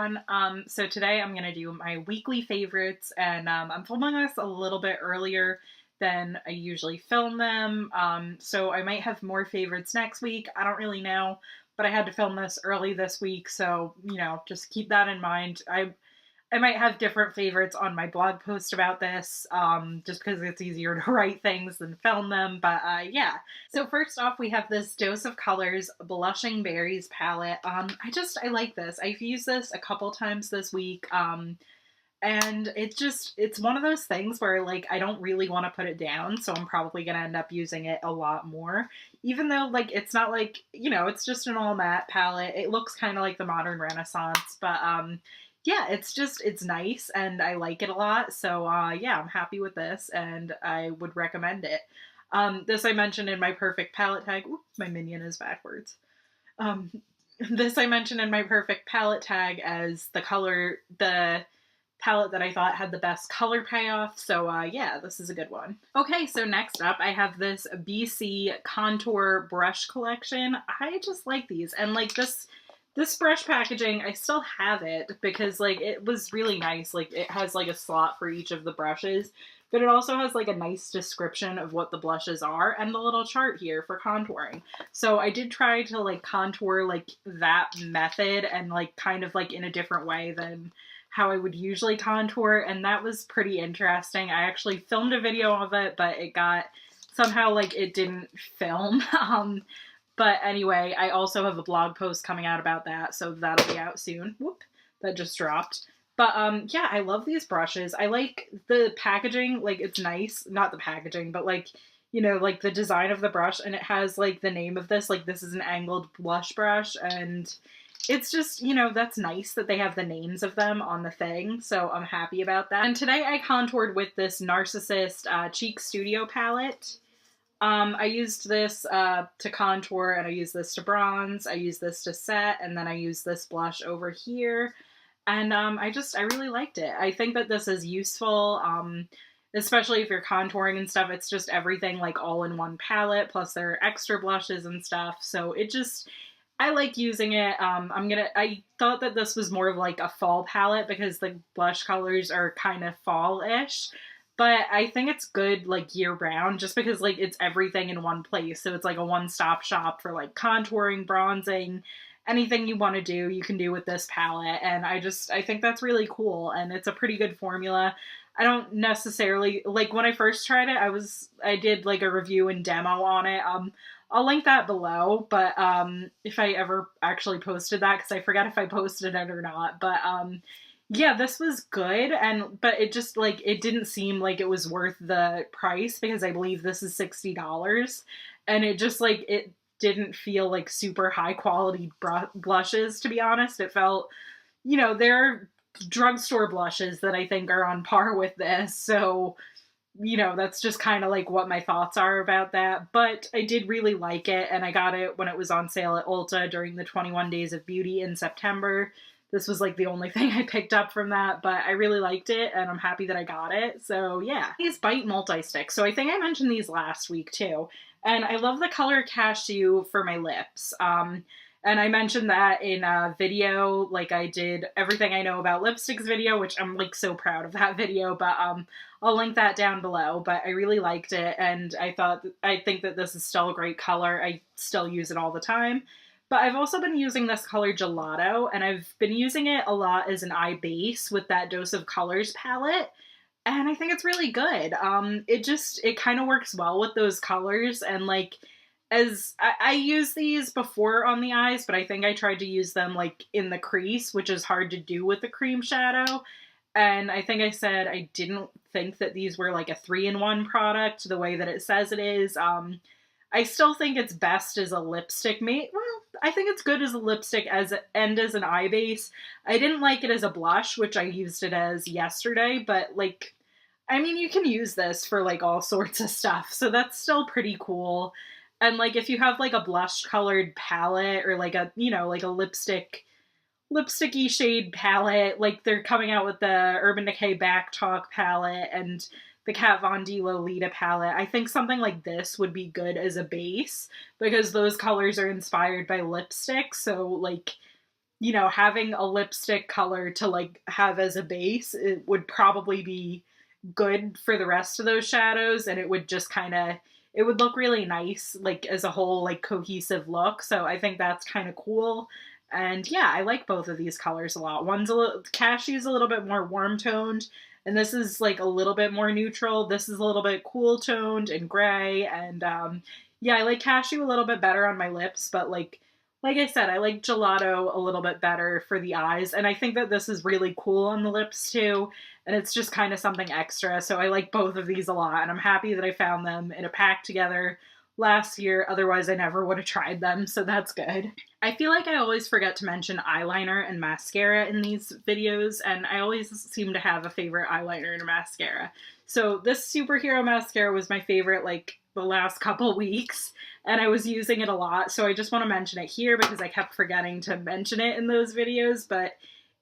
everyone. So today I'm going to do my weekly favorites, and I'm filming this a little bit earlier than I usually film them. So I might have more favorites next week. I don't really know, but I had to film this early this week, so, just keep that in mind. I might have different favorites on my blog post about this, just because it's easier to write things than film them, but yeah. So first off, we have this Dose of Colors Blushing Berries palette. I like this. I've used this a couple times this week, and it's one of those things where, like, I don't really want to put it down, so I'm probably going to end up using it a lot more. Even though, like, it's not like, it's just an all matte palette. It looks kind of like the Modern Renaissance, but, yeah, it's nice, and I like it a lot, so, yeah, I'm happy with this, and I would recommend it. This I mentioned in my perfect palette tag. Oops, my minion is backwards. Um, this I mentioned in my perfect palette tag as the palette that I thought had the best color payoff, so yeah, this is a good one. Okay, so next up I have this BC Contour Brush Collection. I just like these, and like this brush packaging, I still have it because, like, it was really nice. Like, it has, like, a slot for each of the brushes, but it also has, like, a nice description of what the blushes are and the little chart here for contouring. So I did try to, like, contour, like, that method and, like, kind of, like, in a different way than how I would usually contour, and that was pretty interesting. I actually filmed a video of it, but it got, somehow, like, it didn't film. But anyway, I also have a blog post coming out about that, so that'll be out soon. Whoop, that just dropped. But yeah, I love these brushes. I like the packaging, like, it's nice. Not the packaging, but, like, like the design of the brush, and it has, like, the name of this, like, this is an angled blush brush, and it's just, that's nice that they have the names of them on the thing, so I'm happy about that. And today I contoured with this Narcissist Cheek Studio palette. I used this to contour, and I used this to bronze, I used this to set, and then I used this blush over here, and I really liked it. I think that this is useful, especially if you're contouring and stuff. It's just everything, like, all in one palette, plus there are extra blushes and stuff, so I like using it. I thought that this was more of, like, a fall palette because the blush colors are kind of fall-ish. But I think it's good, like, year-round, just because, like, it's everything in one place. So it's, like, a one-stop shop for, like, contouring, bronzing, anything you want to do, you can do with this palette. And I think that's really cool, and it's a pretty good formula. I don't necessarily, like, when I first tried it, I did, like, a review and demo on it. I'll link that below, but, if I ever actually posted that, because I forget if I posted it or not, but, yeah, this was good, but it just, like, it didn't seem like it was worth the price, because I believe this is $60, and it just, like, it didn't feel like super high quality blushes, to be honest. It felt, there are drugstore blushes that I think are on par with this, so, that's just kind of, like, what my thoughts are about that. But I did really like it, and I got it when it was on sale at Ulta during the 21 Days of Beauty in September. This was, like, the only thing I picked up from that, but I really liked it, and I'm happy that I got it, so yeah. These Bite Multi-Stick, so I think I mentioned these last week, too, and I love the color Cashew for my lips, and I mentioned that in a video, like, I did Everything I Know About Lipsticks video, which I'm, like, so proud of that video, but, I'll link that down below, but I really liked it, and I think that this is still a great color. I still use it all the time. But I've also been using this color Gelato, and I've been using it a lot as an eye base with that Dose of Colors palette, and I think it's really good. It kind of works well with those colors, and, like, I use these before on the eyes, but I think I tried to use them, like, in the crease, which is hard to do with the cream shadow, and I think I said I didn't think that these were, like, a 3-in-1 product the way that it says it is. I still think it's best as a lipstick I think it's good as a lipstick and as an eye base. I didn't like it as a blush, which I used it as yesterday, but, like, I mean, you can use this for, like, all sorts of stuff, so that's still pretty cool. And, like, if you have, like, a blush colored palette, or, like, like a lipsticky shade palette, like, they're coming out with the Urban Decay Back Talk palette and the Kat Von D Lolita palette. I think something like this would be good as a base, because those colors are inspired by lipstick, so, like, you know, having a lipstick color to like have as a base, it would probably be good for the rest of those shadows, and it would just kind of, it would look really nice like as a whole like cohesive look. So I think that's kind of cool. And yeah, I like both of these colors a lot. One's a little, Cashew's a little bit more warm toned, and this is like a little bit more neutral. This is a little bit cool toned and gray. And yeah, I like Cashew a little bit better on my lips, but like I said, I like Gelato a little bit better for the eyes. And I think that this is really cool on the lips too. And it's just kind of something extra. So I like both of these a lot. And I'm happy that I found them in a pack together last year. Otherwise, I never would have tried them. So that's good. I feel like I always forget to mention eyeliner and mascara in these videos. And I always seem to have a favorite eyeliner and a mascara. So this superhero mascara was my favorite like the last couple weeks, and I was using it a lot, so I just want to mention it here because I kept forgetting to mention it in those videos, but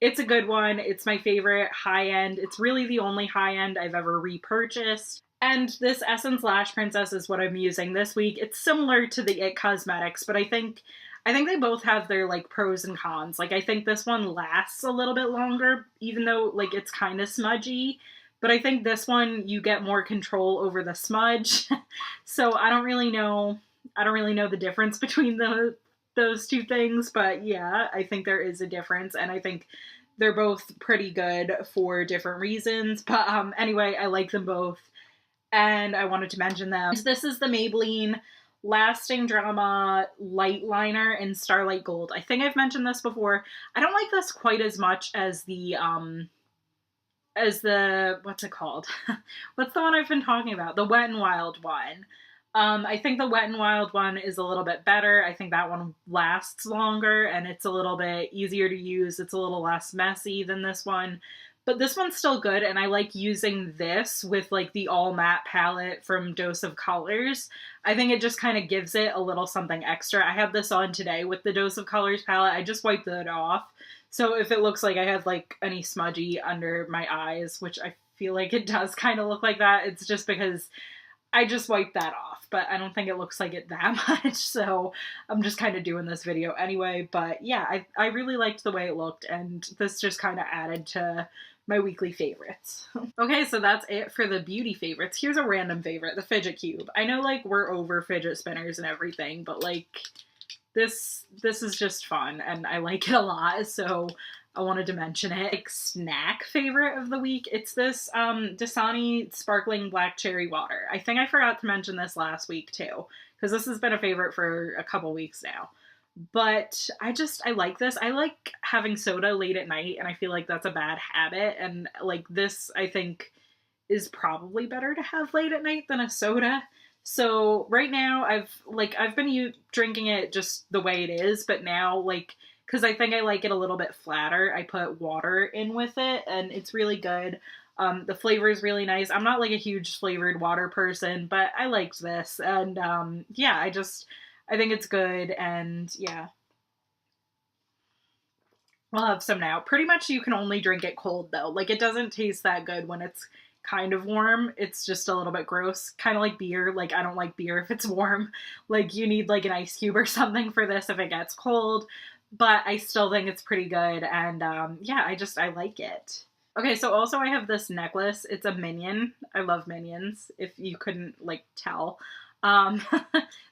it's a good one. It's my favorite high-end. It's really the only high-end I've ever repurchased. And this Essence Lash Princess is what I'm using this week. It's similar to the IT Cosmetics, but I think they both have their like pros and cons. Like I think this one lasts a little bit longer, even though like it's kind of smudgy. But I think this one, you get more control over the smudge. So I don't really know the difference between those two things. But yeah, I think there is a difference. And I think they're both pretty good for different reasons. But anyway, I like them both. And I wanted to mention them. This is the Maybelline Lasting Drama Light Liner in Starlight Gold. I think I've mentioned this before. I don't like this quite as much as the what's it called? What's the one I've been talking about? The Wet n Wild one. I think the Wet n Wild one is a little bit better. I think that one lasts longer and it's a little bit easier to use. It's a little less messy than this one. But this one's still good, and I like using this with like the all matte palette from Dose of Colors. I think it just kind of gives it a little something extra. I had this on today with the Dose of Colors palette. I just wiped it off. So if it looks like I have like any smudgy under my eyes, which I feel like it does kind of look like that, it's just because I just wiped that off, but I don't think it looks like it that much, so I'm just kind of doing this video anyway. But yeah, I really liked the way it looked, and this just kind of added to my weekly favorites. Okay, so that's it for the beauty favorites. Here's a random favorite, the fidget cube. I know like we're over fidget spinners and everything, but like this is just fun and I like it a lot, so I wanted to mention it. Like snack favorite of the week, it's this Dasani sparkling black cherry water. I think I forgot to mention this last week too, because this has been a favorite for a couple weeks now. But I like this. I like having soda late at night, and I feel like that's a bad habit. And like this, I think, is probably better to have late at night than a soda. So right now, I've been drinking it just the way it is, but now like, because I think I like it a little bit flatter, I put water in with it, and it's really good. The flavor is really nice. I'm not like a huge flavored water person, but I liked this, and yeah, I think it's good, and yeah. I'll have some now. Pretty much you can only drink it cold, though. Like, it doesn't taste that good when it's kind of warm. It's just a little bit gross. Kind of like beer. Like, I don't like beer if it's warm. Like, you need, like, an ice cube or something for this if it gets cold. But I still think it's pretty good, and yeah, I like it. Okay, so also I have this necklace. It's a Minion. I love Minions, if you couldn't, like, tell.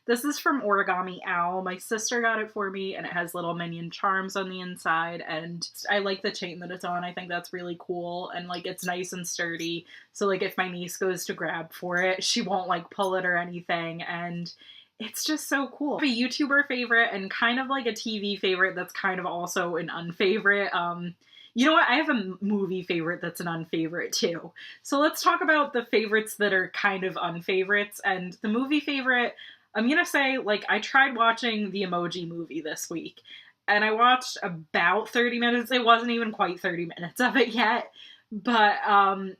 This is from Origami Owl. My sister got it for me, and it has little Minion charms on the inside, and I like the chain that it's on. I think that's really cool, and like it's nice and sturdy, so like if my niece goes to grab for it, she won't like pull it or anything, and it's just so cool. A YouTuber favorite and kind of like a TV favorite that's kind of also an unfavorite. You know what? I have a movie favorite that's an unfavorite too. So let's talk about the favorites that are kind of unfavorites. And the movie favorite, I'm gonna say, like, I tried watching the Emoji Movie this week. And I watched about 30 minutes. It wasn't even quite 30 minutes of it yet. But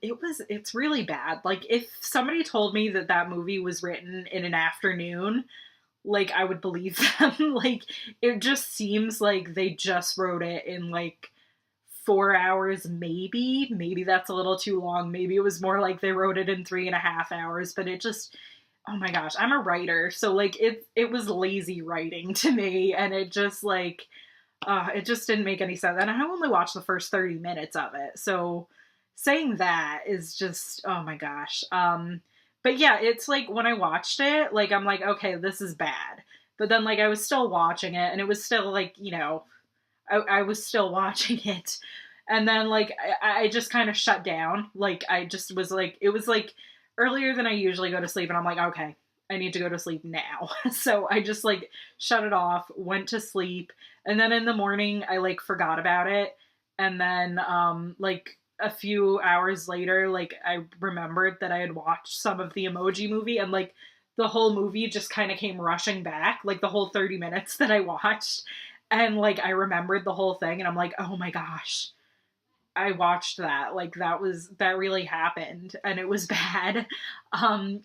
it's really bad. Like, if somebody told me that that movie was written in an afternoon, like, I would believe them. Like, it just seems like they just wrote it in, like, 4 hours, maybe that's a little too long. Maybe it was more like they wrote it in 3.5 hours, but it just, oh my gosh, I'm a writer. So like it was lazy writing to me. And it just like, It just didn't make any sense. And I only watched the first 30 minutes of it. So saying that is just, oh my gosh. But yeah, it's like when I watched it, like I'm like, okay, this is bad. But then like I was still watching it and it was still like, I was still watching it. And then like I just kind of shut down. Like I just was like, it was like earlier than I usually go to sleep. And I'm like, okay, I need to go to sleep now. So I just like shut it off, went to sleep. And then in the morning, I like forgot about it. And then like a few hours later, like I remembered that I had watched some of the Emoji Movie, and like the whole movie just kind of came rushing back, like the whole 30 minutes that I watched. And like I remembered the whole thing and I'm like, "Oh my gosh. I watched that. Like that really happened and it was bad."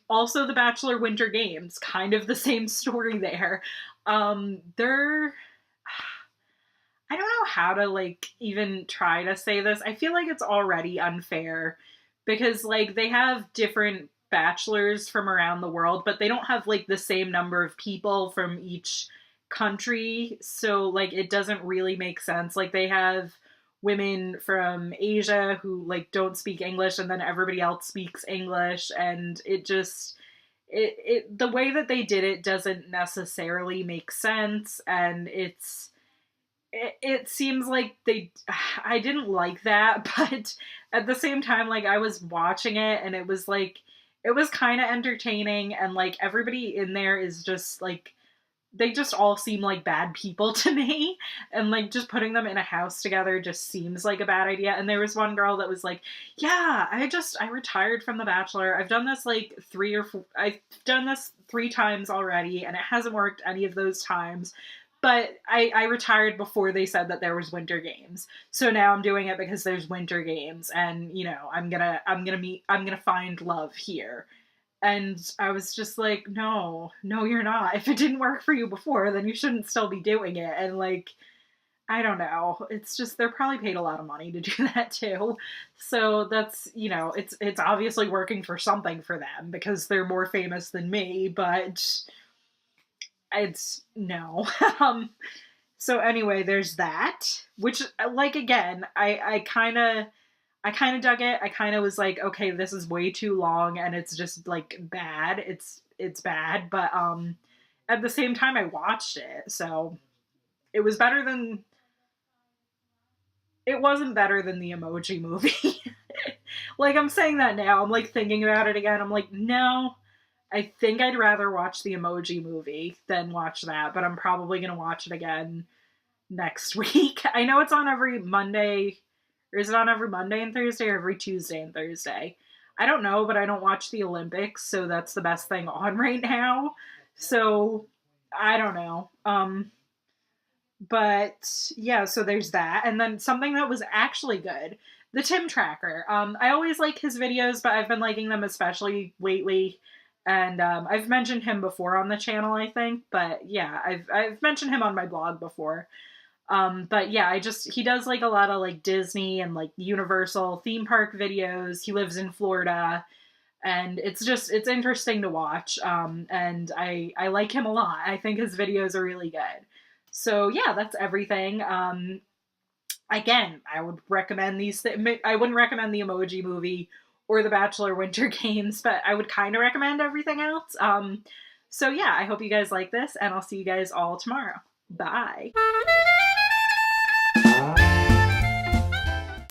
Also The Bachelor Winter Games, kind of the same story there. They're I don't know how to like even try to say this. I feel like it's already unfair because like they have different bachelors from around the world, but they don't have like the same number of people from each country. So like it doesn't really make sense. Like they have women from Asia who like don't speak English and then everybody else speaks English, and it just it the way that they did it doesn't necessarily make sense, and it seems like they I didn't like that, but at the same time like I was watching it and it was like it was kind of entertaining, and like everybody in there is just like they just all seem like bad people to me, and like just putting them in a house together just seems like a bad idea. And there was one girl that was like, yeah, I retired from The Bachelor. I've done this like I've done this 3 times already and it hasn't worked any of those times. But I retired before they said that there was winter games. So now I'm doing it because there's winter games, and I'm gonna find love here. And I was just like, no, you're not. If it didn't work for you before, then you shouldn't still be doing it. And like, I don't know. It's just they're probably paid a lot of money to do that too. So that's, it's obviously working for something for them because they're more famous than me, but it's no. So anyway, there's that, which like again, I kind of dug it. I kind of was like, okay, this is way too long and it's just like bad. It's bad, but at the same time I watched it. So it was better than it wasn't better than the Emoji Movie. Like I'm saying that now. I'm like thinking about it again. I'm like, no. I think I'd rather watch the Emoji Movie than watch that, but I'm probably going to watch it again next week. I know it's on every Monday. Or is it on every Monday and Thursday or every Tuesday and Thursday? I don't know, but I don't watch the Olympics, so that's the best thing on right now. So I don't know. But yeah, so there's that. And then something that was actually good, the Tim Tracker. I always like his videos, but I've been liking them especially lately. And I've mentioned him before on the channel, I think. But yeah, I've mentioned him on my blog before. But yeah, he does like a lot of like Disney and like Universal theme park videos. He lives in Florida, and it's interesting to watch. And I like him a lot. I think his videos are really good. So yeah, that's everything. Again, I would recommend I wouldn't recommend the Emoji Movie or the Bachelor Winter Games, but I would kind of recommend everything else. So yeah, I hope you guys like this, and I'll see you guys all tomorrow. Bye.